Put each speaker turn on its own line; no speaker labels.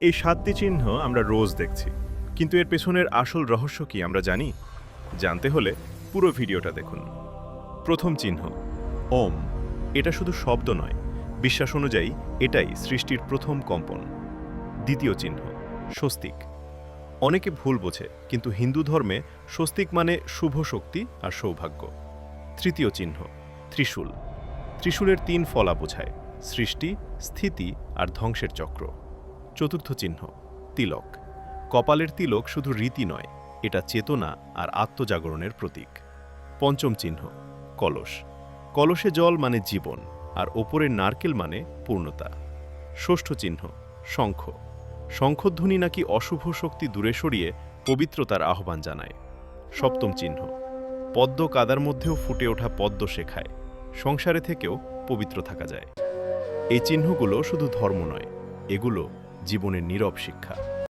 এই ৭টি চিহ্ন আমরা রোজ দেখছি, কিন্তু এর পেছনের আসল রহস্য কি আমরা জানি? জানতে হলে পুরো ভিডিওটা দেখুন। প্রথম চিহ্ন ওম। এটা শুধু শব্দ নয়, বিশ্বাস অনুযায়ী এটাই সৃষ্টির প্রথম কম্পন। দ্বিতীয় চিহ্ন স্বস্তিক। অনেকে ভুল বোঝে, কিন্তু হিন্দু ধর্মে স্বস্তিক মানে শুভ শক্তি আর সৌভাগ্য। তৃতীয় চিহ্ন ত্রিশূল। ত্রিশূলের ৩ ফলা বোঝায় সৃষ্টি, স্থিতি আর ধ্বংসের চক্র। চতুর্থ চিহ্ন তিলক। কপালের তিলক শুধু রীতি নয়, এটা চেতনা আর আত্মজাগরণের প্রতীক। পঞ্চম চিহ্ন কলস। কলসে জল মানে জীবন, আর ওপরের নারকেল মানে পূর্ণতা। ষষ্ঠ চিহ্ন শঙ্খ। শঙ্খধ্বনি নাকি অশুভ শক্তি দূরে সরিয়ে পবিত্রতার আহ্বান জানায়। সপ্তম চিহ্ন পদ্ম। কাদার মধ্যেও ফুটে ওঠা পদ্ম শেখায় সংসারে থেকেও পবিত্র থাকা যায়। এই চিহ্নগুলো শুধু ধর্ম নয়, এগুলো জীবনের নীরব শিক্ষা।